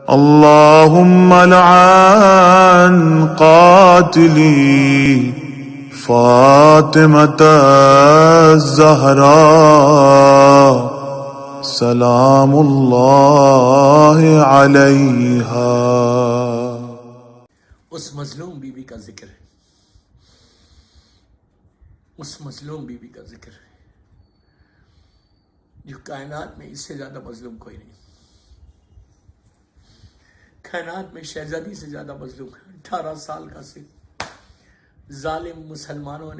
اللهم لعن قاتلي فاطمة الزهراء سلام الله عليها۔ اس مظلوم بی بی کا ذکر ہے، اس مظلوم بی بی کا ذکر ہے جو کائنات میں اس سے زیادہ مظلوم کوئی نہیں، کائنات میں شہزادی سے زیادہ مظلوم ہے۔ 18 سال کا سن، ظالم مسلمانوں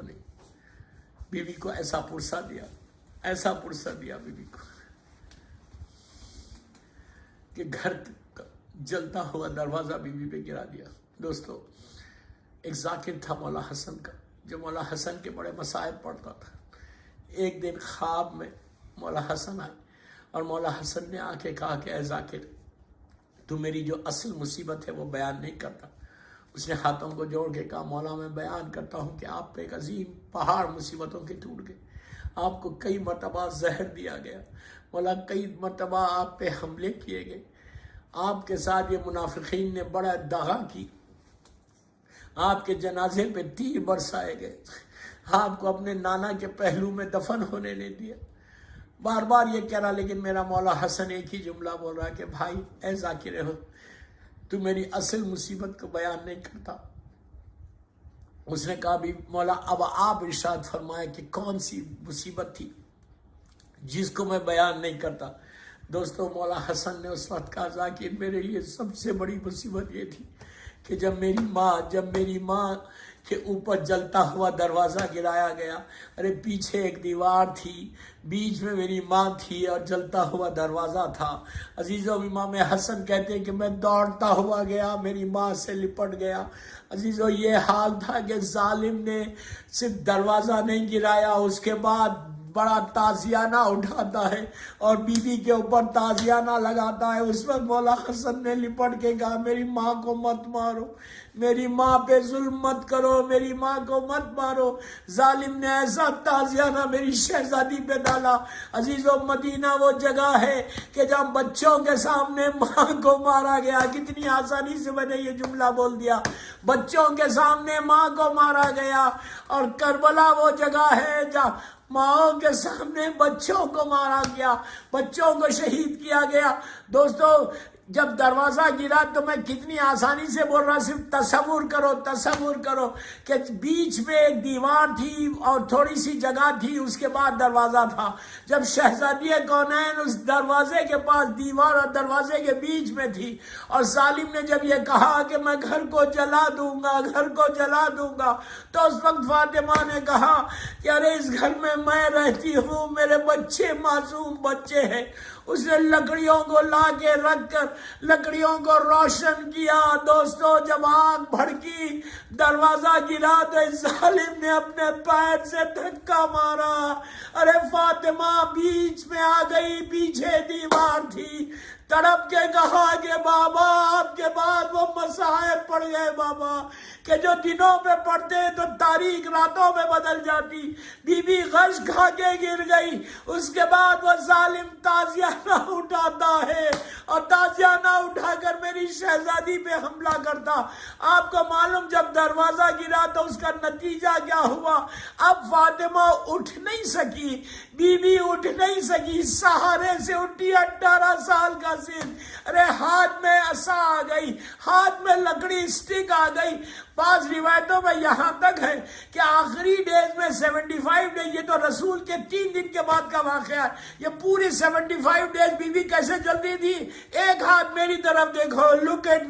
نے بی بی کو ایسا پرسہ دیا بی بی کو کہ گھر کا جلتا ہوا دروازہ بی بی پہ گرا دیا۔ دوستو، ایک ذاکر تھا مولا حسن کا، جو مولا حسن کے بڑے مصائب پڑھتا تھا۔ ایک دن خواب میں مولا حسن آئے اور مولا حسن نے آ کے کہا کہ اے ذاکر، تو میری جو اصل مصیبت ہے وہ بیان نہیں کرتا۔ اس نے ہاتھوں کو جوڑ کے کہا مولا میں بیان کرتا ہوں کہ آپ پہ ایک عظیم پہاڑ مصیبتوں کے ٹوٹ گئے، آپ کو کئی مرتبہ زہر دیا گیا، مولا کئی مرتبہ آپ پہ حملے کیے گئے، آپ کے ساتھ یہ منافقین نے بڑا دغا کی، آپ کے جنازے پہ تیر برسائے گئے، آپ کو اپنے نانا کے پہلو میں دفن ہونے نہیں دیا۔ بار بار یہ کہہ رہا، لیکن میرا مولا حسن ایک ہی جملہ بول رہا کہ بھائی اے ذاکر ہو، تو میری اصل مصیبت کو بیان نہیں کرتا۔ اس نے کہا بھی مولا اب آپ ارشاد فرمائے کہ کون سی مصیبت تھی جس کو میں بیان نہیں کرتا۔ دوستو، مولا حسن نے اس وقت کہا ذاکر میرے لیے سب سے بڑی مصیبت یہ تھی کہ جب میری ماں کے اوپر جلتا ہوا دروازہ گرایا گیا، ارے پیچھے ایک دیوار تھی، بیچ میں میری ماں تھی اور جلتا ہوا دروازہ تھا۔ عزیزو، امام حسن کہتے ہیں کہ میں دوڑتا ہوا گیا، میری ماں سے لپٹ گیا۔ عزیزو، یہ حال تھا کہ ظالم نے صرف دروازہ نہیں گرایا، اس کے بعد بڑا تازیانہ اٹھاتا ہے اور بی بی کے اوپر تازیانہ لگاتا ہے۔ اس وقت مولا حسن نے لپٹ کے کہا میری ماں کو مت مارو، میری ماں پہ ظلم مت کرو، میری ماں کو مت مارو۔ ظالم نے ایسا تازیانہ میری شہزادی پہ ڈالا۔ عزیزو، مدینہ وہ جگہ ہے کہ جہاں بچوں کے سامنے ماں کو مارا گیا۔ کتنی آسانی سے میں نے یہ جملہ بول دیا، بچوں کے سامنے ماں کو مارا گیا۔ اور کربلا وہ جگہ ہے جہاں ماؤں کے سامنے بچوں کو مارا گیا، بچوں کو شہید کیا گیا۔ دوستو، جب دروازہ گرا تو میں کتنی آسانی سے بول رہا، صرف تصور کرو کہ بیچ میں ایک دیوار تھی اور تھوڑی سی جگہ تھی، اس کے بعد دروازہ تھا۔ جب شہزادی کونین اس دروازے کے پاس، دیوار اور دروازے کے بیچ میں تھی، اور ظالم نے جب یہ کہا کہ میں گھر کو جلا دوں گا تو اس وقت فاطمہ نے کہا کہ ارے اس گھر میں رہتی ہوں، میرے بچے معصوم بچے ہیں۔ اس نے لکڑیوں کو لا کے رکھ کر لکڑیوں کو روشن کیا۔ دوستو، جب آگ بھڑکی، دروازہ گرا تو اس ظالم نے اپنے پیر سے دھکا مارا۔ ارے فاطمہ بیچ میں آ گئی، پیچھے دیوار تھی، تڑپ کے کہا کہ بابا آپ کے بعد وہ مصائب پڑ گئے بابا کہ جو دنوں پہ پڑتے تو تاریک راتوں میں بدل جاتی۔ بی بی غش کھا کے گر گئی۔ اس کے بعد وہ ظالم تازیانہ اٹھاتا ہے اور تازیانہ اٹھا کر میری شہزادی پہ حملہ کرتا۔ آپ کو معلوم، جب دروازہ گرا تو اس کا نتیجہ کیا ہوا؟ اب فاطمہ اٹھ نہیں سکی، بی بی اٹھ نہیں سکی، سہارے سے اٹھی، 18 سال کا سن۔ ارے ہاتھ میں عصا آ گئی، ہاتھ میں لکڑی سٹک آ گئی۔ بعض روایتوں میں یہاں تک ہے کہ آخری ڈیز میں 75 ڈیز، یہ تو رسول کے 3 دن کے بعد کا واقعہ ہے، یہ پوری 75 ڈیز بی بی کیسے چلتی تھی؟ ایک ہاتھ میری طرف دیکھو، لک ایٹ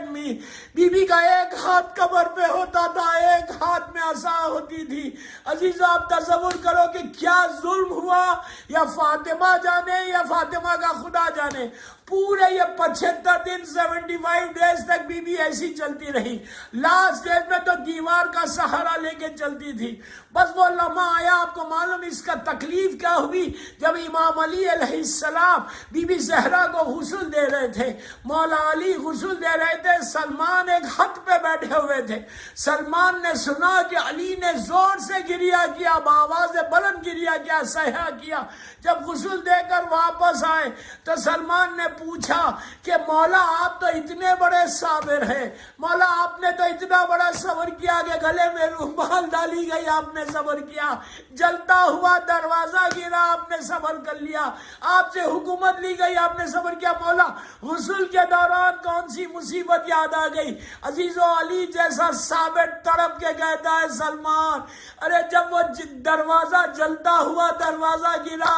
می۔ بی بی کا ایک ہاتھ کمر پہ ہوتا تھا، ایک ہاتھ میں عصا ہوتی تھی۔ عزیزو، آپ تصور کرو کہ کیا ظلم ہوا، یا فاطمہ جانے یا فاطمہ کا خدا جانے۔ پورے یہ 75 دن 75 ڈیز تک بی بی ایسی چلتی رہی۔ لاسٹ ڈیز میں تو دیوار کا سہارا لے کے چلتی تھی۔ بس وہ لمحہ آیا، آپ کو معلوم اس کا تکلیف کیا ہوئی؟ جب امام علی علیہ السلام بی بی زہرا کو غسل دے رہے تھے، مولا مولا علی غسل دے رہے تھے، سلمان ایک حق پہ بیٹھے ہوئے تھے۔ سلمان نے سنا کہ علی نے زور سے گریہ کیا، بآواز بلند گریہ کیا، صیحہ کیا۔ جب غسل دے کر واپس آئے تو سلمان نے پوچھا کہ مولا آپ تو اتنے بڑے صابر ہیں، مولا آپ نے تو اتنا بڑا صبر کیا کہ گلے میں رومال ڈالی گئی آپ نے صبر کیا، جلتا ہوا دروازہ گرا آپ نے صبر کر لیا، آپ سے حکومت لی گئی آپ نے صبر کیا، مولا غسل کے دوران کون سی مصیبت یاد آ گئی؟ عزیزو علی جیسا صابر تڑپ کے کہتا ہے سلمان، ارے جب وہ دروازہ جلتا ہوا دروازہ گرا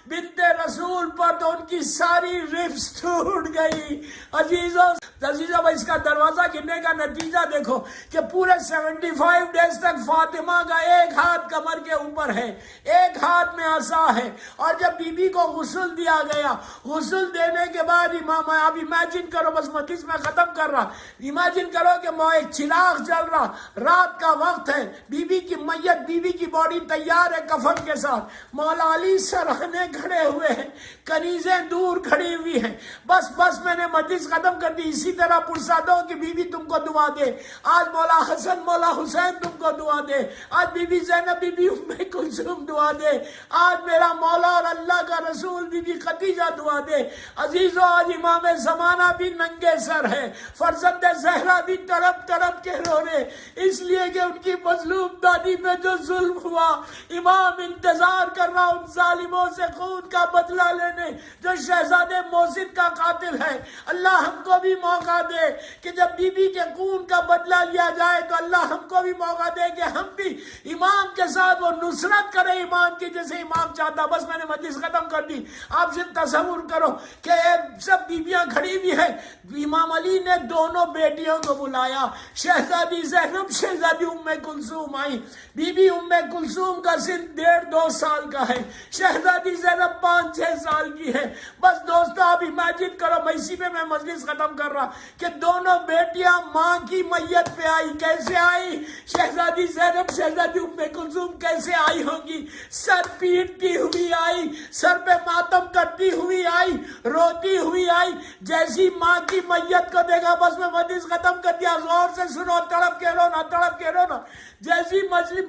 بنت رسول پر تو ان کی ساری ربس ٹوٹ گئی۔ عزیزو اس کا دروازہ گرنے کا نتیجہ دیکھو کہ پورے 75 ڈیز تک فاطمہ کا ایک ہاتھ کمر کے اوپر ہے، ایک ہاتھ میں عصا ہے، اور جب بی بی کو غسل دیا گیا، غسل دینے کے بعد امام، آپ امیجن کرو، بس مجلس میں ختم کر رہا، امیجن کرو کہ ایک چراغ جل رہا، رات کا وقت ہے، بی بی کی میت، بی بی کی باڈی تیار ہے کفن کے ساتھ، مولا علی سرہنے کھڑے ہوئے ہیں، کنیزیں دور کھڑی ہوئی ہیں، بس میں نے مجلس ختم کر دی، اسی طرح پرسادوں کی بی بی تم کو دعا دے، آج مولا حسن مولا حسین تم کو دعا دے، آج بی بی زینب بی بی ام کلثوم دعا دے، آج میرا مولا اور اللہ کا رسول بی بی خدیجہ دعا دے۔ عزیزو آج امام زمانہ بھی ننگے سر ہے، فرزند زہرا بھی تڑپ کے رو رہے، اس لیے کہ ان کی مظلوم دادی پہ جو ظلم ہوا، امام انتظار کر رہا ان ظالموں سے خون کا بدلہ لینے جو شہزادے محسن کا قاتل ہے۔ اللہ ہم کو بھی موقع دے کہ جب بی بی کے خون کا بدلہ لیا جائے تو اللہ ہم کو بھی موقع دے کہ ہم بھی امام کے ساتھ وہ نصرت کریں امام کی جیسے امام چاہتا۔ بس میں نے مجلس ختم کر دی۔ آپ صرف تصور کرو کہ سب بیویاں کھڑی ہوئی ہیں، امام علی نے دونوں بیٹیوں کو بلایا، شہزادی زینب شہزادی ام کلثوم آئی، بی بی ام کلثوم کا سن 1.5-2 سال کا ہے، شہزادی زینب 5-6 سال کی ہے۔ بس دوستو آپ امیجن کرو، میں اسی پہ میں مجلس ختم کر رہا کہ دونوں بیٹیاں ماں کی میت پہ آئی، کیسے آئی؟ شہزادی زینب شہزادی ام کلثوم کیسے آئی ہوگی؟ سر پیٹتی ہوئی آئی، سر پہ ماتم کرتی ہوئی آئی، روتی ہوئی آئی، جیسی ماں کی میت کو دیکھا، بس میں مجلس ختم کر دیا، زور سے سنو، تڑپ کے رونا، جیسی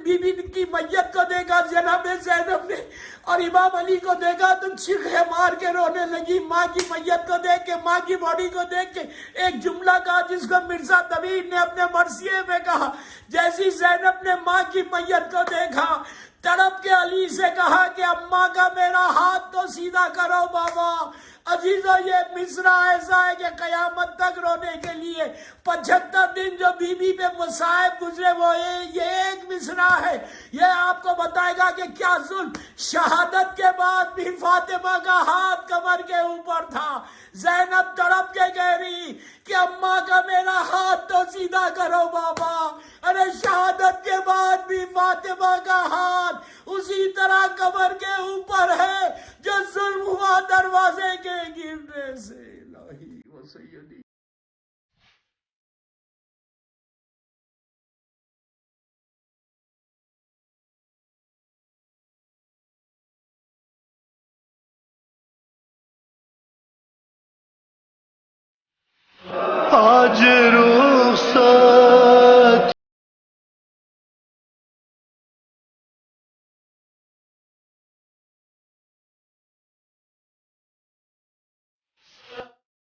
بی بی کی میت کو دیکھا جناب زینب نے اور امام علی کو دیکھا تو چیخیں مار کے رونے لگی، ماں کی میت کو دیکھ کے، ماں کی باڈی کو دیکھ کے ایک جملہ کہا جس کو مرزا طویل نے اپنے مرثیے میں کہا، جیسی زینب نے ماں کی میت کو دیکھا تڑپ کے علی سے کہا کہ اماں کا میرا ہاتھ تو سیدھا کرو بابا۔ عزیزو یہ مصرع ایسا ہے کہ قیامت تک رونے کے لیے 75 دن جو بی بی پہ مصائب گزرے وہ یہ ایک مصرع ہے، یہ آپ کو بتائے گا کہ کیا ظلم۔ شہادت کے بعد بھی فاطمہ کا ہاتھ کمر کے اوپر تھا، زینب تڑپ کے کہہ رہی کہ اماں کا میرا ہاتھ تو سیدھا کرو بابا۔ ارے شہادت کے بعد بھی فاطمہ کا ہاتھ اسی طرح کمر کے اوپر ہے جو ظلم ہوا دروازے کے گرنے سے۔ الہی و سیدی